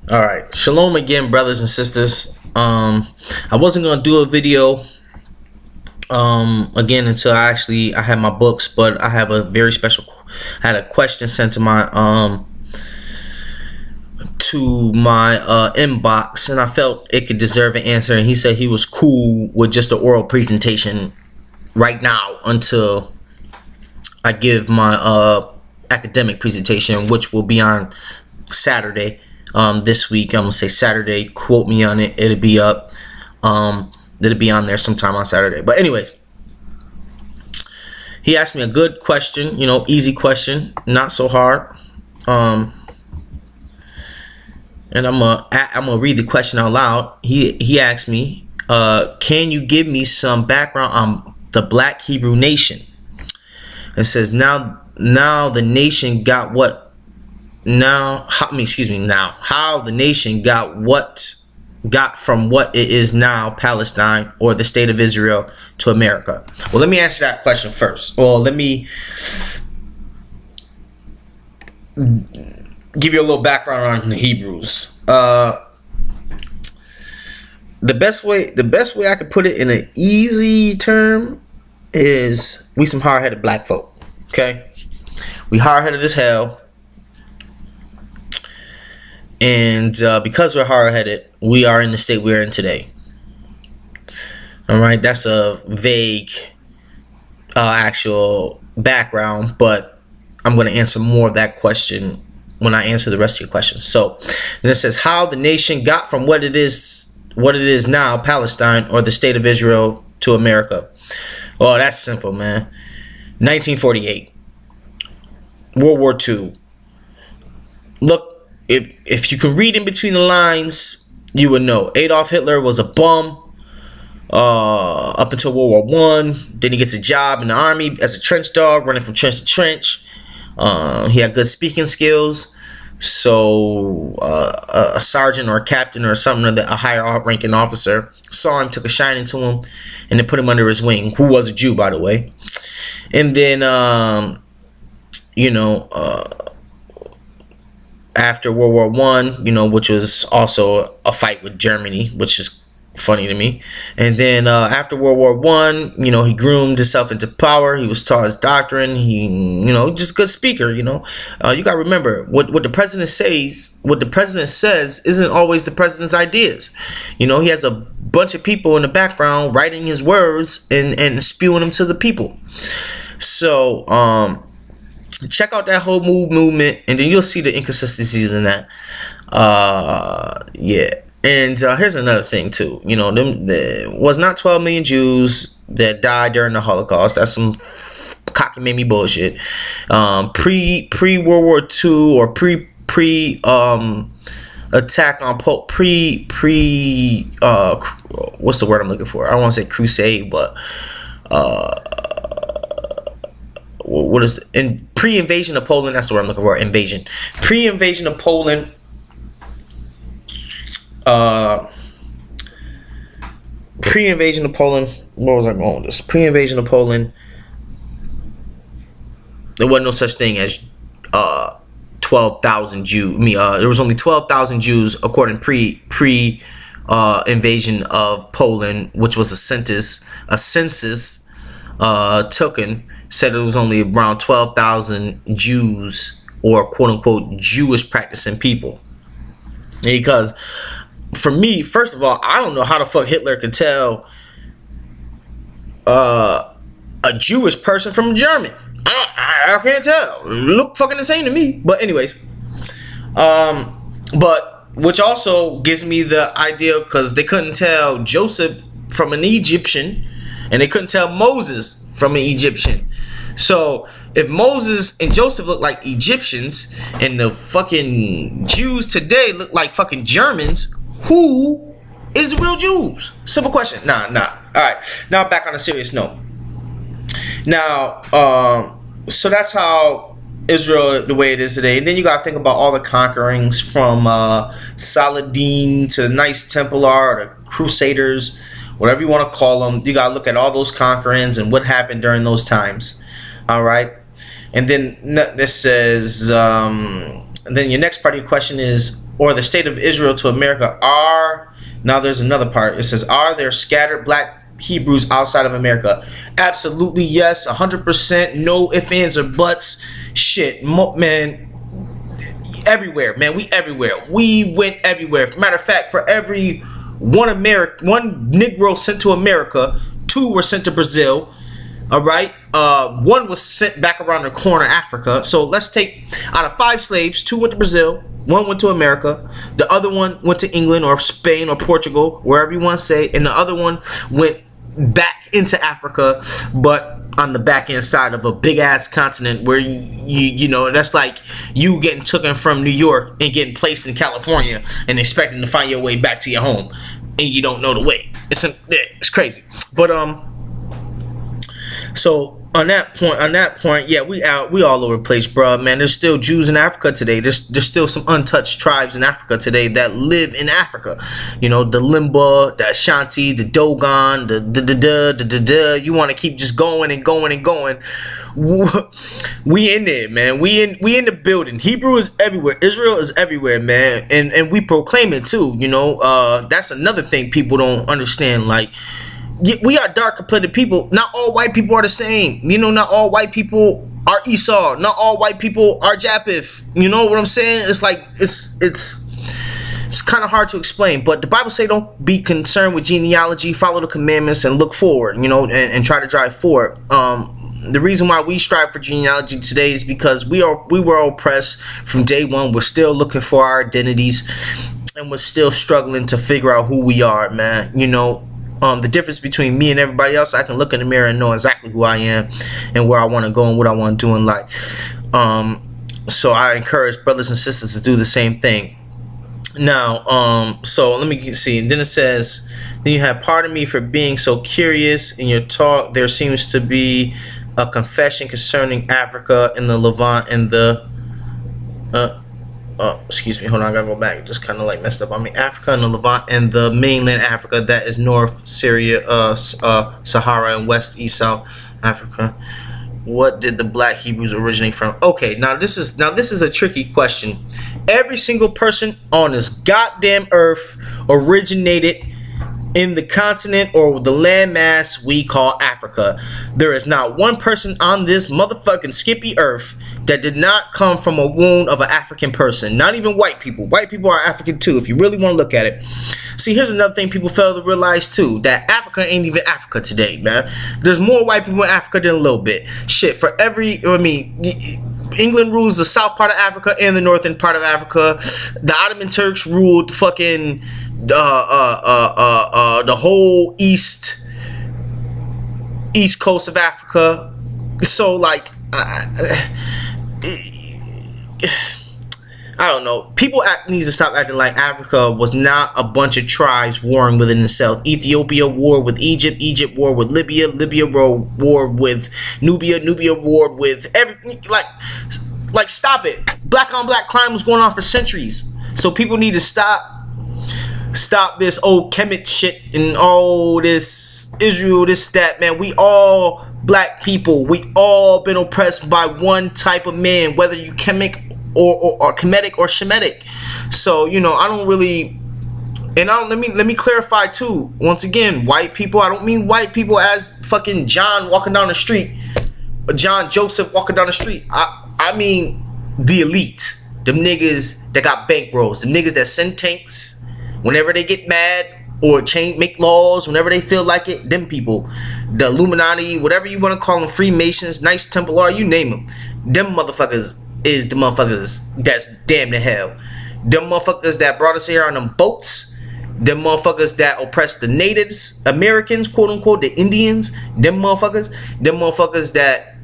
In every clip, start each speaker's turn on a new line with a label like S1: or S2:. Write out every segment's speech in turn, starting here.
S1: All right, shalom again, brothers and sisters. I wasn't gonna do a video again until I had my books, but I have a very special. I had a question sent to my inbox, and I felt it could deserve an answer. And he said he was cool with just the oral presentation right now until I give my academic presentation, which will be on Saturday. This week, I'm gonna say Saturday. Quote me on it. It'll be up. It'll be on there sometime on Saturday. But anyways, he asked me a good question. Easy question, not so hard. And I'm gonna read the question out loud. He asked me, can you give me some background on the Black Hebrew nation? It says now the nation got what. How the nation got from what it is now, Palestine, or the state of Israel, to America. Well, let me answer that question first. Well, let me give you a little background on the Hebrews. The best way I could put it in an easy term is we some hard-headed black folk. Okay, we hard-headed as hell. And because we're hard-headed, we are in the state we're in today. All right, that's a vague actual background, but I'm going to answer more of that question when I answer the rest of your questions. So, and it says how the nation got from what it is now, Palestine, or the state of Israel, to America. Oh, that's simple, man. 1948, World War II. Look. If you can read in between the lines, you would know Adolf Hitler was a bum up until World War I. Then he gets a job in the army as a trench dog, running from trench to trench. He had good speaking skills, so a sergeant or a captain or something, a higher ranking officer saw him, took a shining to him, and then put him under his wing. Who was a Jew, by the way. And then after World War I, which was also a fight with Germany, which is funny to me. And then after World War I, he groomed himself into power. He was taught his doctrine. He, just a good speaker. You got to remember what the president says. What the president says isn't always the president's ideas. He has a bunch of people in the background writing his words and spewing them to the people. So, check out that whole movement, and then you'll see the inconsistencies in that. Yeah. And here's another thing too. There was not 12 million Jews that died during the Holocaust. That's some cockamamie bullshit. Pre World War II or pre attack on what's the word I'm looking for? I don't want to say crusade, but what is in pre-invasion of Poland? That's the word I'm looking for. Invasion. Pre-invasion of Poland. Pre-invasion of Poland. Where was I going with this? Pre-invasion of Poland. There wasn't no such thing as 12,000 Jews. There was only 12,000 Jews according pre invasion of Poland, which was a census taken. Said it was only around 12,000 Jews, or quote unquote Jewish practicing people. Because for me, first of all, I don't know how the fuck Hitler could tell a Jewish person from a German. I can't tell. It look fucking the same to me. But anyways, but which also gives me the idea, because they couldn't tell Joseph from an Egyptian, and they couldn't tell Moses from an Egyptian. So if Moses and Joseph look like Egyptians and the fucking Jews today look like fucking Germans, who is the real Jews? Simple question. Nah. All right. Now back on a serious note. Now, so that's how Israel, the way it is today. And then you got to think about all the conquerings from Saladin to the Knights Templar, the Crusaders, whatever you want to call them. You got to look at all those conquerings and what happened during those times. All right. And then this says, and then your next part of your question is, or the state of Israel to America are, now there's another part. It says, are there scattered black Hebrews outside of America? Absolutely yes, 100%. No ifs, ands, or buts. Shit, man. Everywhere, man. We everywhere. We went everywhere. Matter of fact, for every one Negro sent to America, 2 were sent to Brazil. All right. 1 was sent back around the corner, Africa. So let's take, out of 5 slaves, 2 went to Brazil, 1 went to America, the other one went to England or Spain or Portugal, wherever you want to say, and the other one went back into Africa, but on the back end side of a big ass continent where you know, that's like you getting taken from New York and getting placed in California and expecting to find your way back to your home, and you don't know the way. It's crazy. But so on that point, yeah, we all over the place, bro, man. There's still Jews in Africa today. There's still some untouched tribes in Africa today that live in Africa. You know, the Limba, the Ashanti, the Dogon, the you want to keep just going and going and going. We in there, man. We in the building. Hebrew is everywhere. Israel is everywhere, man. And we proclaim it too. You know, that's another thing people don't understand. Like, we are dark-complected people. Not all white people are the same. You know, not all white people are Esau. Not all white people are Japheth. You know what I'm saying? It's like, it's kind of hard to explain. But the Bible say don't be concerned with genealogy. Follow the commandments and look forward, you know, and try to drive forward. The reason why we strive for genealogy today is because we were oppressed from day one. We're still looking for our identities, and we're still struggling to figure out who we are, man. You know, the difference between me and everybody else, I can look in the mirror and know exactly who I am and where I want to go and what I want to do in life. So I encourage brothers and sisters to do the same thing. Now, so let me see. And then it says, then you have, pardon me for being so curious in your talk. There seems to be a confession concerning Africa and the Levant and the excuse me, hold on, I gotta go back. Just kind of like messed up on me. Africa and the Levant and the mainland Africa, that is North Syria, Sahara, and West East South Africa. What did the black Hebrews originate from? Okay, now this is a tricky question. Every single person on this goddamn earth originated in the continent or the landmass we call Africa. There is not one person on this motherfucking skippy earth that did not come from a womb of an African person. Not even white people. White people are African too, if you really want to look at it. See, here's another thing people fail to realize too, that Africa ain't even Africa today, man. There's more white people in Africa than a little bit. Shit, for every, I mean, England rules the south part of Africa and the northern part of Africa. The Ottoman Turks ruled fucking the whole east coast of Africa. So like, I don't know. People need to stop acting like Africa was not a bunch of tribes warring within itself. Ethiopia warred with Egypt. Egypt warred with Libya. Libya warred with Nubia. Nubia warred with every, like stop it. Black on black crime was going on for centuries. So people need to stop this old Kemet shit and all this Israel, this, that, man. We all black people. We all been oppressed by one type of man, whether you Kemet or Kemetic or Shemitic. So, you know, I don't really, and let me clarify too. Once again, white people, I don't mean white people as fucking John walking down the street, or John Joseph walking down the street. I mean the elite, them niggas that got bankrolls, the niggas that send tanks whenever they get mad or make laws whenever they feel like it. Them people, the Illuminati, whatever you want to call them, Freemasons, Knights Templar, you name them. Them motherfuckers is the motherfuckers that's damn to hell. Them motherfuckers that brought us here on them boats. Them motherfuckers that oppressed the natives, Americans, quote unquote, the Indians. Them motherfuckers that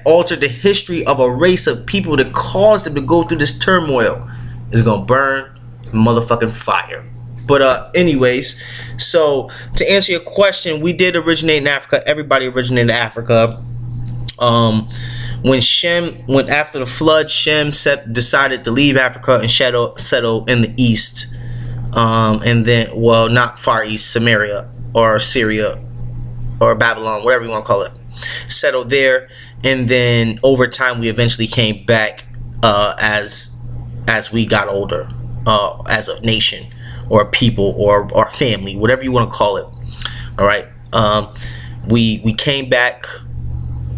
S1: altered the history of a race of people that caused them to go through this turmoil is gonna burn motherfucking fire. But anyways, so to answer your question, we did originate in Africa. Everybody originated in Africa. When after the flood, Shem decided to leave Africa and settle in the east, and then, well, not Far East, Samaria or Syria or Babylon, whatever you want to call it, settled there, and then over time we eventually came back as as we got older, as a nation or a people or family, whatever you want to call it. All right. We came back.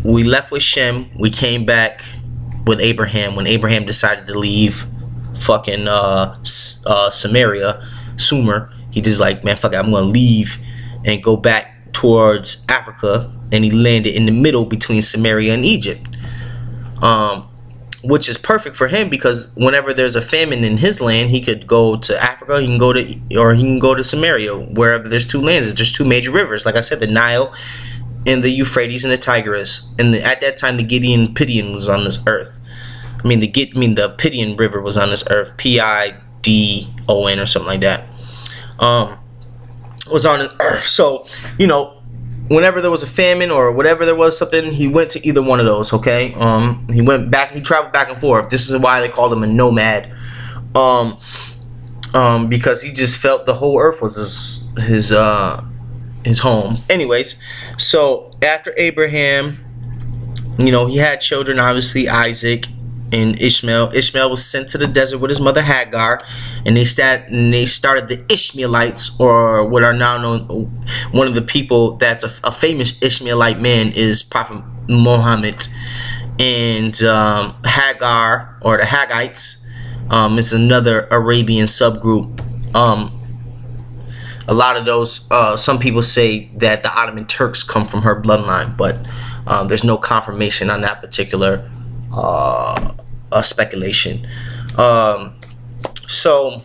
S1: We left with Shem. We came back with Abraham when Abraham decided to leave fucking Sumer. He just like, man, fuck it, I'm gonna leave and go back towards Africa, and he landed in the middle between Samaria and Egypt, which is perfect for him because whenever there's a famine in his land, he could go to Africa, he can go to Samaria, wherever there's two lands. There's two major rivers, like I said, the Nile and the Euphrates and the Tigris. And at that time, the Pidyon was on this earth. The Pidyon River was on this earth. Pidon or something like that. Was on this earth. So, whenever there was a famine or whatever there was something, he went to either one of those. Okay. He traveled back and forth. This is why they called him a nomad. Because he just felt the whole earth was his home. Anyways, so after Abraham, he had children, obviously Isaac and Ishmael. Ishmael was sent to the desert with his mother Hagar, and they started the Ishmaelites, or what are now known, one of the people that's a famous Ishmaelite man is Prophet Muhammad. And Hagar, or the Haggites, is another Arabian subgroup. A lot of those, some people say that the Ottoman Turks come from her bloodline, but there's no confirmation on that particular speculation. So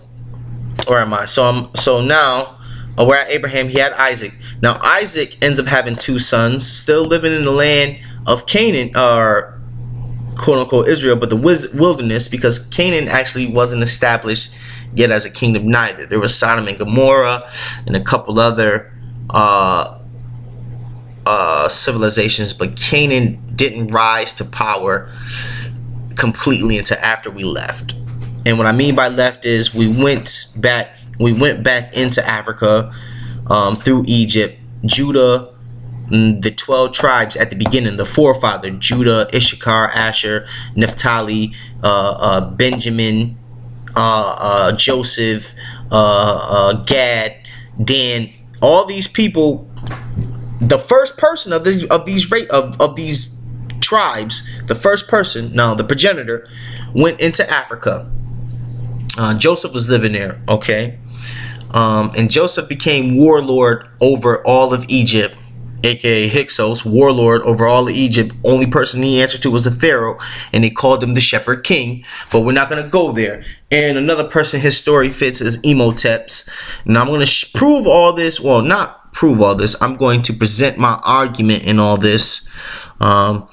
S1: where am I? So now we're at Abraham. He had Isaac. Now Isaac ends up having two sons, still living in the land of Canaan, or quote unquote Israel, but the wilderness, because Canaan actually wasn't established yet as a kingdom neither. There was Sodom and Gomorrah and a couple other civilizations, but Canaan didn't rise to power completely until after we left. And what I mean by left is we went back into Africa through Egypt. Judah, the 12 tribes at the beginning, the forefather, Judah, Issachar, Asher, Naphtali, Benjamin, Joseph, Gad, Dan, all these people. The first person of these tribes, the first person, now the progenitor, went into Africa. Joseph was living there, okay, and Joseph became warlord over all of Egypt, aka Hyksos, warlord over all of Egypt. Only person he answered to was the Pharaoh, and they called him the Shepherd King. But we're not going to go there. And another person his story fits is Imhotep. And I'm going to prove all this. Well, not prove all this. I'm going to present my argument in all this. I'm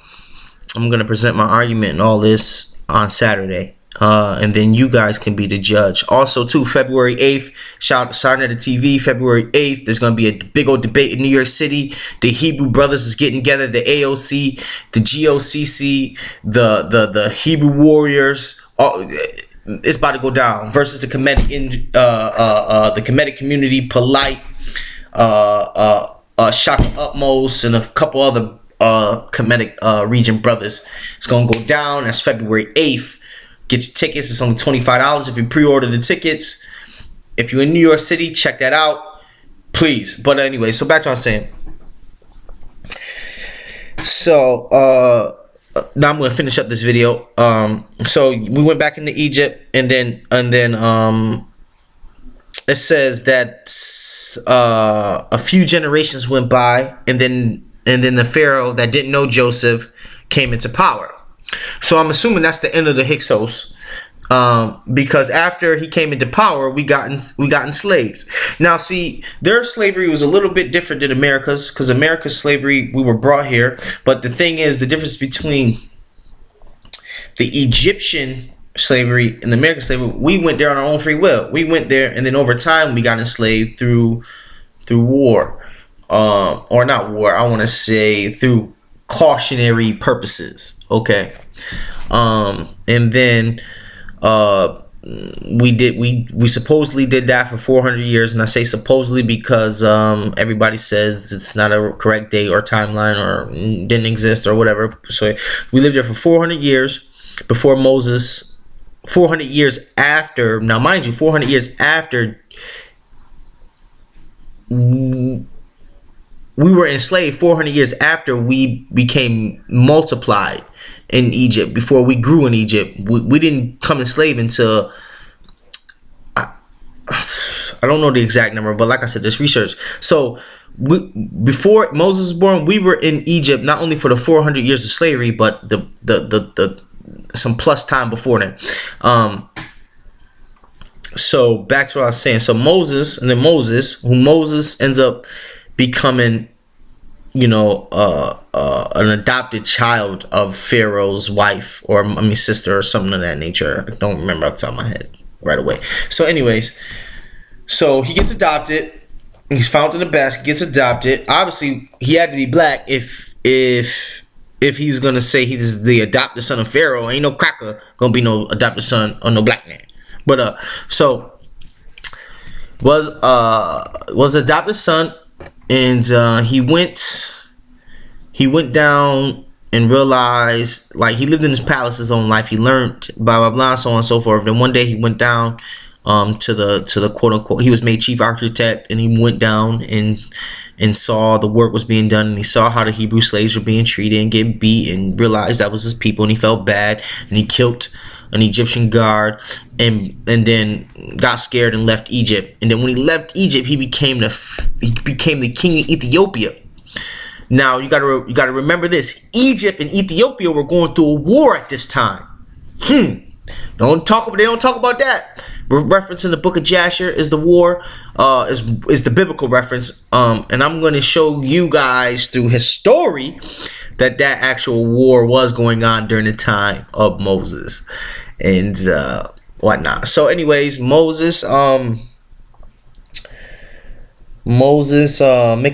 S1: going to present my argument in all this on Saturday. And then you guys can be the judge. Also, too, February 8th, shout out to Sergeant of the TV. February 8th, there's going to be a big old debate in New York City. The Hebrew Brothers is getting together. The AOC, the GOCC, the Hebrew Warriors. It's about to go down. Versus the Kemetic community, Polite, Shaka Utmost, and a couple other Kemetic region brothers. It's going to go down. That's February 8th. Get your tickets. It's only $25 if you pre-order the tickets. If you're in New York City, check that out, please. But anyway, so back to what I was saying. So now I'm gonna finish up this video. So we went back into Egypt, and then it says that a few generations went by, and then the Pharaoh that didn't know Joseph came into power. So I'm assuming that's the end of the Hyksos, because after he came into power, we got enslaved. Now, see, their slavery was a little bit different than America's, because America's slavery, we were brought here. But the thing is, the difference between the Egyptian slavery and the American slavery, we went there on our own free will. We went there, and then over time, we got enslaved through war, or not war. I want to say through cautionary purposes. Okay. And then we supposedly did that for 400 years, and I say supposedly because everybody says it's not a correct date or timeline, or didn't exist or whatever. So we lived there for 400 years before Moses 400 years after, now mind you, 400 years after we were enslaved, 400 years after we became multiplied in Egypt, before we grew in Egypt. We didn't come enslaved until, I don't know the exact number, but like I said, there's research. So before Moses was born, we were in Egypt not only for the 400 years of slavery, but the some plus time before that. So back to what I was saying. So Moses, and then Moses ends up becoming, you know, an adopted child of Pharaoh's wife, or I mean sister, or something of that nature. I don't remember off the top of my head right away. So anyways, so he gets adopted. He's found in the basket, gets adopted. Obviously, he had to be black if he's gonna say he's the adopted son of Pharaoh. Ain't no cracker gonna be no adopted son or no black man. But so was adopted son, and he went down and realized, like, he lived in his palace his own life. He learned blah blah blah, so on and so forth. Then one day he went down to the quote unquote, he was made chief architect, and he went down and saw the work was being done, and he saw how the Hebrew slaves were being treated and getting beat, and realized that was his people, and he felt bad, and he killed an Egyptian guard, and then got scared and left Egypt. And then when he left Egypt, he became the king of Ethiopia. Now you gotta remember this: Egypt and Ethiopia were going through a war at this time. They don't talk about that. Reference in the book of Jasher is the war, is the biblical reference, and I'm going to show you guys through his story that actual war was going on during the time of Moses and whatnot. So anyways, Moses, make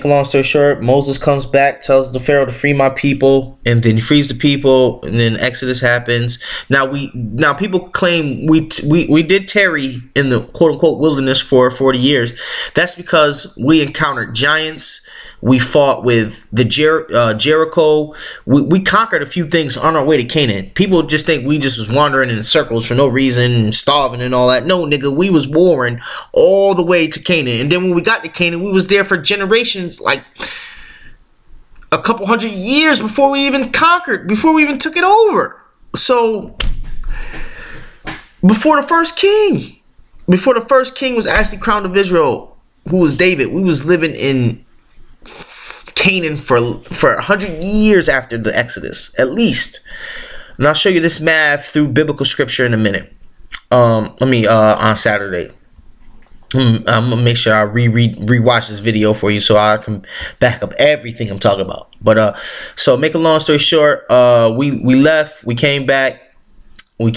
S1: a long story short, Moses comes back, tells the Pharaoh to free my people, and then he frees the people, and then Exodus happens. Now people claim we did tarry in the quote unquote wilderness for 40 years. That's because we encountered giants. We fought with the Jericho. We conquered a few things on our way to Canaan. People just think we just was wandering in circles for no reason and starving and all that. No, nigga, we was warring all the way to Canaan. And then when we got to Canaan, we was there for generations, like a couple hundred years before we even conquered, before we even took it over. So before the first king was actually crowned of Israel, who was David, we was living in Canaan for 100 years after the Exodus, at least. And I'll show you this math through biblical scripture in a minute. On Saturday. I'm gonna make sure I rewatch this video for you so I can back up everything I'm talking about. But so make a long story short, we left, we came back, we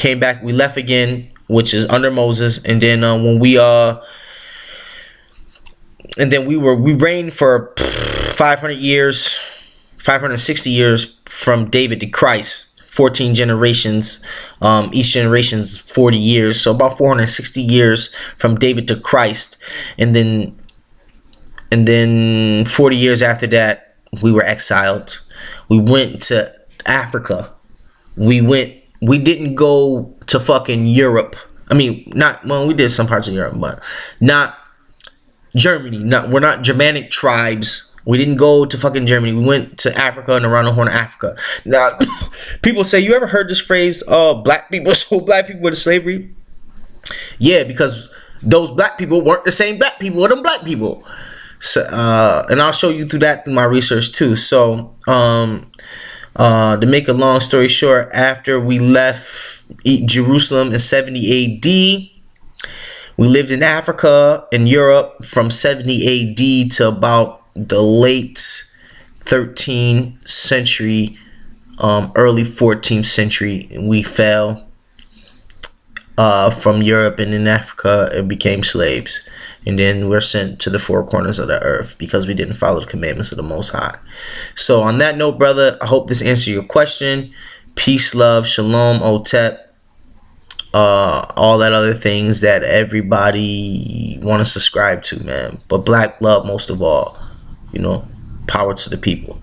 S1: left again, which is under Moses, and then when we reigned for 500 years, 560 years from David to Christ. 14 generations, each generation's 40 years, so about 460 years from David to Christ. And then 40 years after that, we were exiled. We went to Africa. We didn't go to fucking Europe. I mean, we did some parts of Europe, but not Germany. We're not Germanic tribes. We didn't go to fucking Germany. We went to Africa and around the Horn of Africa. Now, people say, you ever heard this phrase, black people sold black people into slavery? Yeah, because those black people weren't the same black people as them black people. So, and I'll show you through my research too. So, to make a long story short, after we left Jerusalem in 70 AD, we lived in Africa and Europe from 70 AD to about the late 13th century, early 14th century. We fell from Europe and in Africa and became slaves. And then we're sent to the four corners of the earth because we didn't follow the commandments of the Most High. So on that note, brother, I hope this answered your question. Peace, love, shalom, otep. All that other things that everybody want to subscribe to, man. But black love most of all. You know, power to the people.